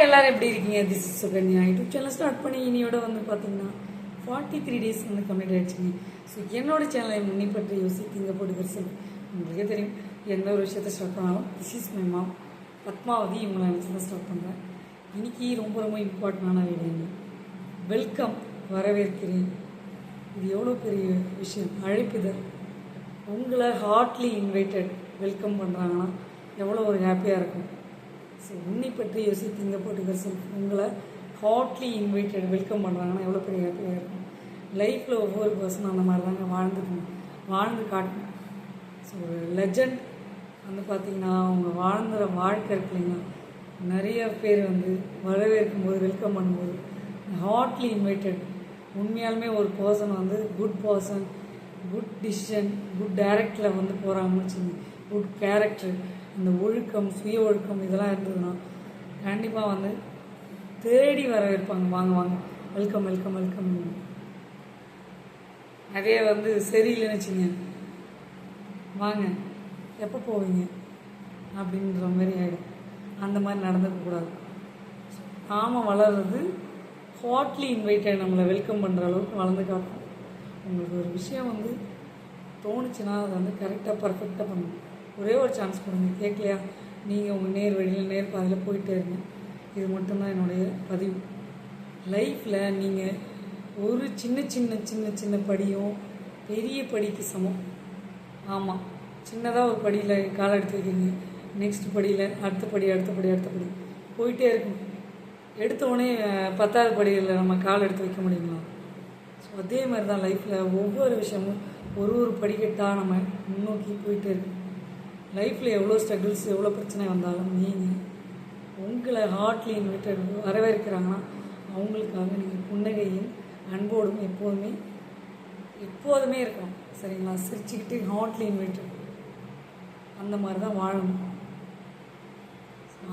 எல்லாரும் எப்படி இருக்கீங்க? This is Sukanya. YouTube channel start பண்ணி இனியோட வந்து பார்த்தீங்கன்னா 43 days வந்து கம்ப்ளீட் ஆகிடுச்சிங்க. ஸோ என்னோட சேனலை முன்னி பற்றி யோசித்து இங்கே போட்டு பெருசல் உங்களுக்கே தெரியும். எந்த ஒரு விஷயத்தை ஸ்டார்ட் பண்ணாலும் this is my mom Padmavati இவங்களை நினச்சி தான் ஸ்டார்ட் பண்ணுறேன். இன்றைக்கி ரொம்ப ரொம்ப இம்பார்ட்டண்டான வீடியோங்க. வெல்கம், வரவேற்கிறேன். இது எவ்வளோ பெரிய விஷயம். அழைப்புதல், உங்களை ஹார்ட்லி இன்வைட்டட் வெல்கம் பண்ணுறாங்கன்னா எவ்வளோ ஒரு ஹாப்பியாக இருக்கும். ஸோ உன்னை பற்றி யோசித்து இங்கே போட்டுக்கிற செல்ஃப் உங்களை ஹாட்லி இன்வைட்டட் வெல்கம் பண்ணுறாங்கன்னா எவ்வளோ பெரிய ஹாப்பியாக இருக்கும். லைஃப்பில் ஒவ்வொரு பர்சனும் அந்த மாதிரி தாங்க வாழ்ந்து காட்டணும். ஸோ ஒரு லெஜண்ட் வந்து பார்த்திங்கன்னா அவங்க வாழ்ந்துற வாழ்க்கை இருக்கு இல்லைங்களா, நிறைய பேர் வந்து வரவேற்கும் போது வெல்கம் பண்ணும்போது ஹாட்லி இன்வைட்டட். உண்மையாலுமே ஒரு பர்சன் வந்து good person, good decision, good டைரக்டில் வந்து போகிறாங்கன்னு வச்சுங்க, குட் கேரக்டர், இந்த ஒழுக்கம், சுய ஒழுக்கம் இதெல்லாம் இருந்ததுன்னா கண்டிப்பாக வந்து தேடி வரவேற்பாங்க. வாங்க வாங்க, வெல்கம் வெல்கம் வெல்கம். நிறைய வந்து சரியில்லைன்னு வச்சுங்க, வாங்க எப்போ போவீங்க அப்படின்ற மாதிரி ஆகிடும். அந்த மாதிரி நடந்துக்கக்கூடாது. நாம வளர்றது ஹாட்லி இன்வைட்டட் நம்மளை வெல்கம் பண்ணுற அளவுக்கு வளர்ந்து காட்டும். உங்களுக்கு ஒரு விஷயம் வந்து தோணுச்சுன்னா அதை வந்து கரெக்டாக பர்ஃபெக்டாக பண்ணணும். ஒரே ஒரு சான்ஸ் கொடுங்க. கேட்கலையா, நீங்கள் உங்கள் நேர் வழியில் நேர் பாதையில் போயிட்டே இருங்க. இது மட்டும்தான் என்னுடைய பதிவு. லைஃப்பில் நீங்கள் ஒரு சின்ன சின்ன சின்ன சின்ன படியும் பெரிய படிக்கு சமம். ஆமாம், சின்னதாக ஒரு படியில் காலை எடுத்து வைக்கிறீங்க, நெக்ஸ்ட் படியில் அடுத்த படி போயிட்டே இருக்கும். எடுத்தோடனே 10வது படியில் நம்ம கால் எடுத்து வைக்க முடியுங்களா? ஸோ அதே மாதிரி தான் லைஃப்பில் ஒவ்வொரு விஷயமும் ஒரு படிக்கட்டாக நம்ம முன்னோக்கி போயிட்டே இருக்கும். லைஃப்பில் எவ்வளோ ஸ்ட்ரகிள்ஸ், எவ்வளோ பிரச்சனை வந்தாலும் நீங்கள் உங்களை ஹார்ட்லி இன்வைட்டட் வரவேற்கிறாங்கன்னா அவங்களுக்காக நீங்கள் புன்னகையும் அன்போடும் எப்போதுமே இருக்கணும். சரிங்களா? சிரிச்சுக்கிட்டு ஹார்ட்லி இன்வைட்டட் அந்த மாதிரி தான் வாழணும்.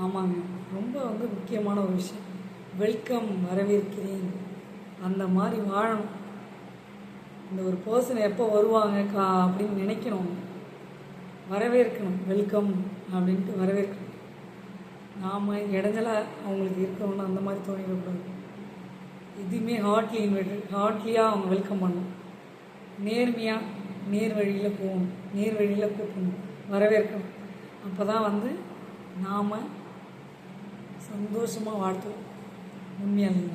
ஆமாங்க, ரொம்ப வந்து முக்கியமான ஒரு விஷயம். வெல்கம், வரவேற்கிறேன், அந்த மாதிரி வாழணும். இந்த ஒரு பர்சன் எப்போ வருவாங்க அப்படின்னு நினைக்கணும், வரவேற்கணும். வெல்கம் அப்படின்ட்டு வரவேற்கணும். நாம் இடைஞ்சலாக அவங்களுக்கு இருக்கணும்னு அந்த மாதிரி தோணிடக்கூடாது. எதுவுமே ஹார்ட்லி இன்வைட்டட், ஹார்ட்லியாக அவங்க வெல்கம் பண்ணணும். நேர்மையாக நேர் வழியில் போகணும், நேர் வழியில் கூப்பிடணும், வரவேற்கணும். அப்போ தான் வந்து நாம் சந்தோஷமாக வாழ்த்துவோம். உண்மையாலுங்க.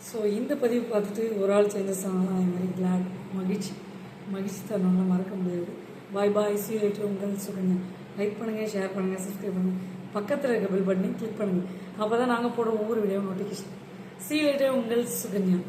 ஸோ இந்த பதிவு பார்த்துட்டு ஒரு ஆள் சேர்ந்து சொன்னாலும் அது மாதிரி கிளாட், மகிழ்ச்சி தரணும்னா மறக்க முடியாது. பாய் பாய், see you later. உங்கள் சுகன்யா. லைக் பண்ணுங்கள், ஷேர் பண்ணுங்கள், சப்ஸ்கிரைப் பண்ணுங்கள், பக்கத்தில் இருக்க பெல் பட்டனை கிளிக் பண்ணுங்கள். அப்போ தான் நாங்கள் போடுற ஒவ்வொரு video notification. see you later. உங்கள் சுகன்யா.